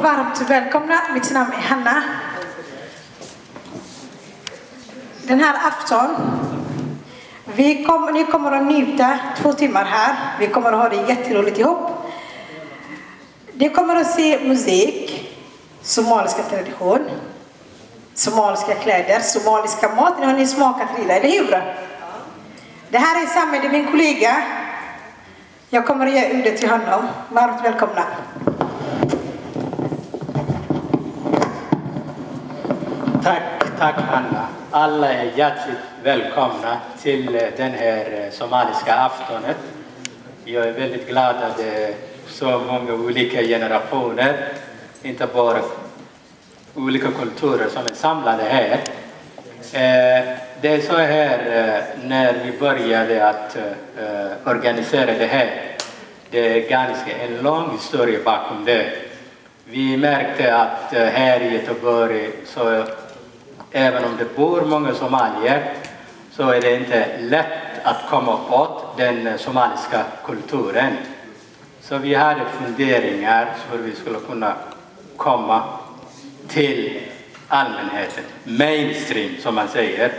varmt välkomna. Mitt namn är Hanna. Den här afton, ni kommer att njuta 2 timmar här. Vi kommer att ha det jätteroligt ihop. Ni kommer att se musik, somaliska tradition, somaliska kläder, somaliska mat. Ni har smakat lilla, eller hur? Det här är Samed, det är min kollega. Jag kommer att ge ordet till honom. Varmt välkomna. Tack Anna. Alla är hjärtligt välkomna till den här somaliska aftonen. Jag är väldigt glad att det är så många olika generationer, inte bara olika kulturer som är samlade här. Det är så här när vi började att organisera det här. Det är ganska en lång historia bakom det. Vi märkte att här i Göteborg, så även om det bor många somalier, så är det inte lätt att komma åt den somaliska kulturen. Så vi hade funderingar hur vi skulle kunna komma till allmänheten, mainstream som man säger,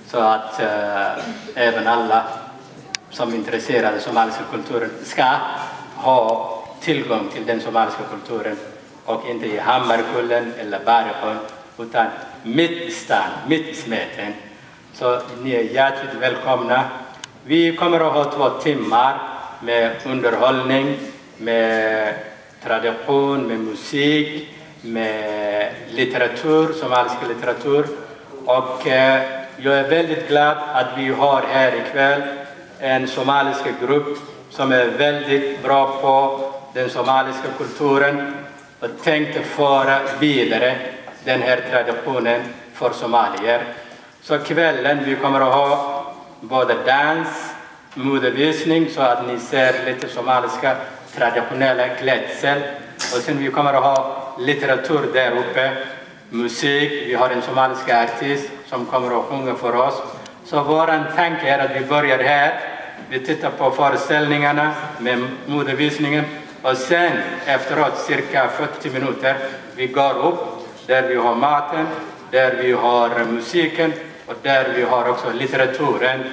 så att även alla som är intresserade av somaliska kulturen ska ha tillgång till den somaliska kulturen, och inte i Hammarkullen eller Bergsjön, utan mitt i stan, mitt i smeten. Så ni är hjärtligt välkomna. Vi kommer att ha 2 timmar med underhållning, med tradition, med musik, med litteratur, somalisk litteratur. Och jag är väldigt glad att vi har här ikväll en somalisk grupp som är väldigt bra på den somaliska kulturen och tänkte föra vidare den här traditionen för somalier. Så kvällen vi kommer att ha både dans, modevisning, så att ni ser lite somaliska traditionella klädsel. Och sen vi kommer att ha litteratur där uppe, musik. Vi har en somalisk artist som kommer att sjunga för oss. Så våran tanke är att vi börjar här. Vi tittar på föreställningarna med modevisningen. Och sen efteråt cirka 40 minuter vi går upp där vi har maten, där vi har musiken och där vi har också litteraturen.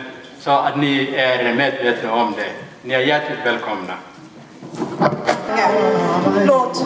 Så att ni är medvetna om det. Ni är hjärtligt välkomna. Låt.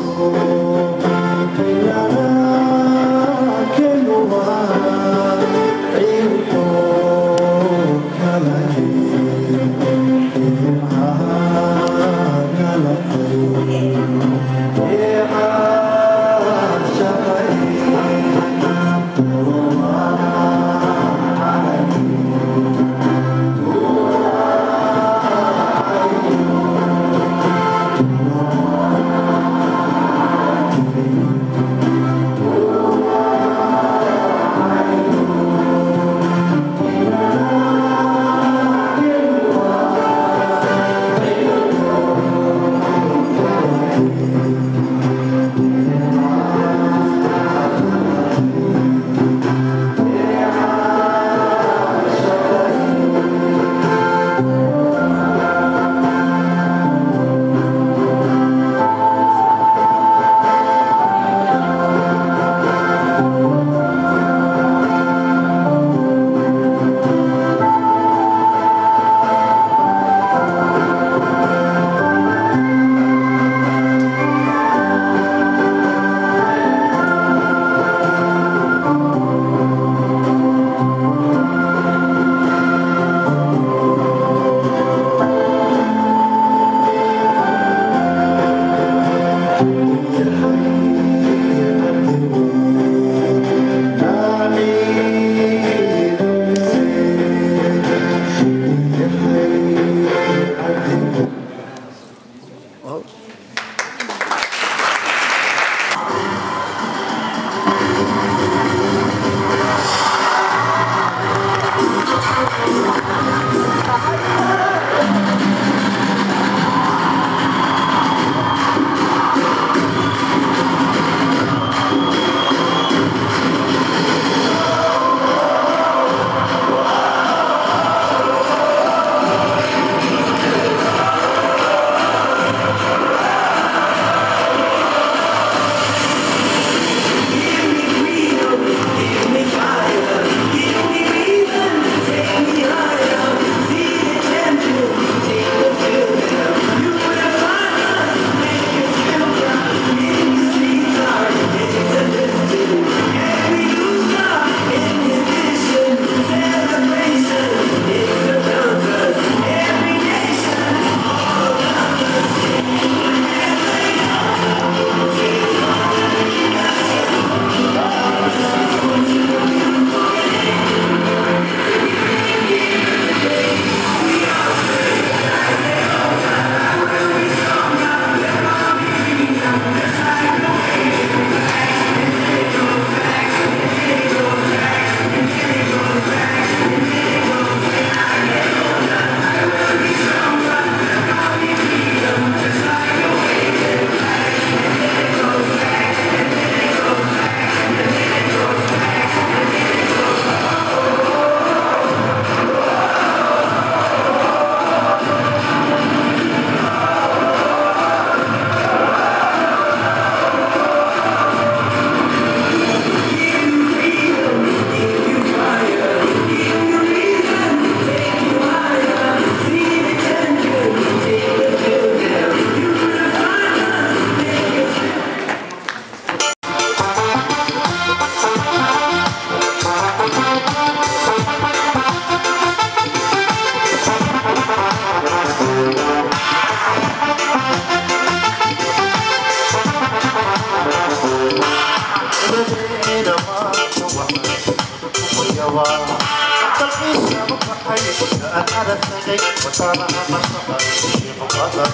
أنا تجي وترى ما صار شيء مقدر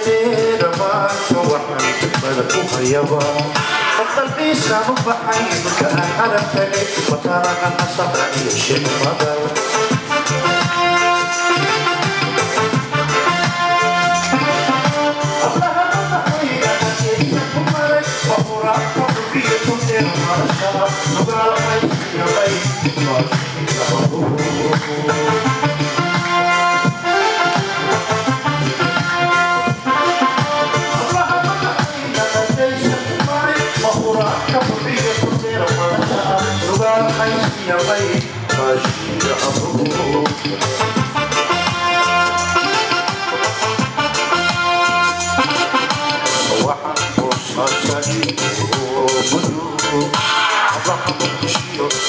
إلى ما توحي بدك ويابا قلبي سامو بحي كأن أنا تجي وترى ما صار شيء مقدر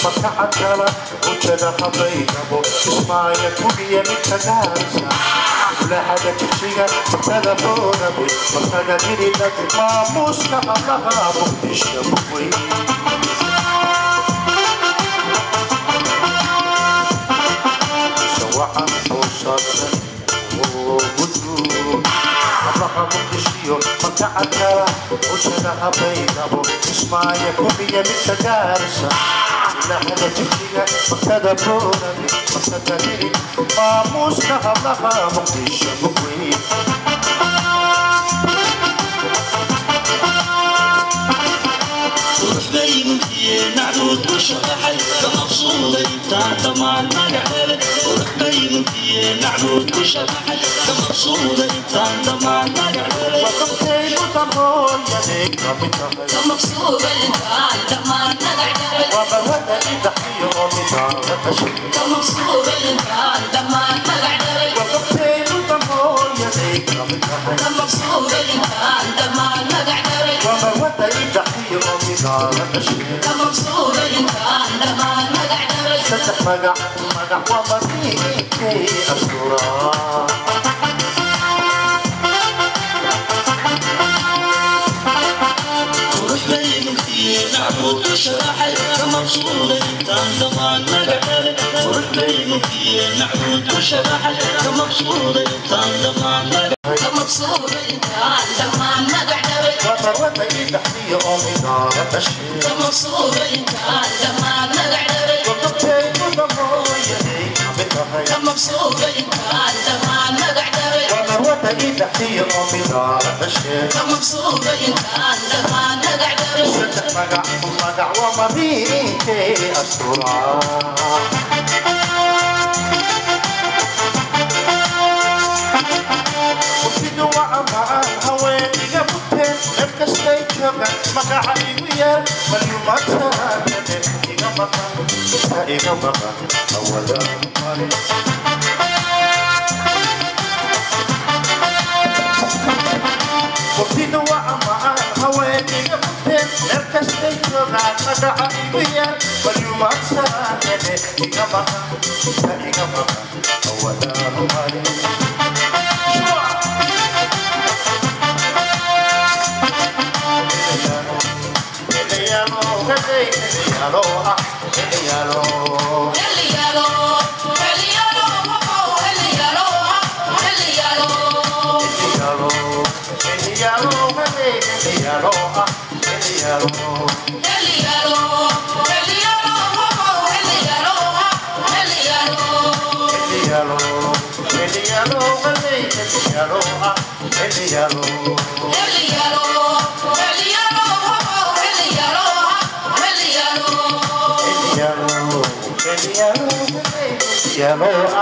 فتعدل وجد خطيبه اسمع يكون يمك دارسا ولا حدا تشيغا فتدفون بي فتدفيني لك ما مستقب لها مقدش بقوي سواء وصلت وبدو الله مقدشيو فتعدل وجد خطيبه اسمع يكون يمك دارسا لا حدا تشيغا فتدفون بي فتدفيني ما مستقب لها مقدش بقوي نعود وشرحي كمقصودة انت مع المقعدة ورحبين فيه نعود وشرحي كمقصودة انت مع المقعدة وقمتين وطمون يديك ربطة كمقصودة انت مع المقعدة وبرودة تحيي ومدارة تشكي كمقصودة انت مع المقعدة وقمتين وطمون يديك ربطة كمقصودة انت مع المقعدة وبرودة تحيي ومدارة تشكي كمقصودة انت مع المقعدة ستح مقع ومريكي أسطورة ورحبين فيه نعبد وشرحي كمقصودة انت مع المقعدة ورحبين فيه نعبد وشرحي كمقصودة انت مع المقعدة كمقصودة انت مع المقعدة وثروة تحتي أمينارة تشهي كمقصودة انت مع المقعدة وقبتين وضموية كمقصودة انت مع المقعدة وثروة تحتي أمينارة تشهي كمقصودة انت مع المقعدة ستح مقع ومريكي أسطورة وفيدو وعماء هواني قبطين ابكستي جمع مقعي ويال مليومات سهاتين إيقا مقا أولا مالي وفيدو وعماء هواني قبطين ابكستي جمع مقعي ويال مليومات سهاتين إيقا مقا أولا مالي Yellow,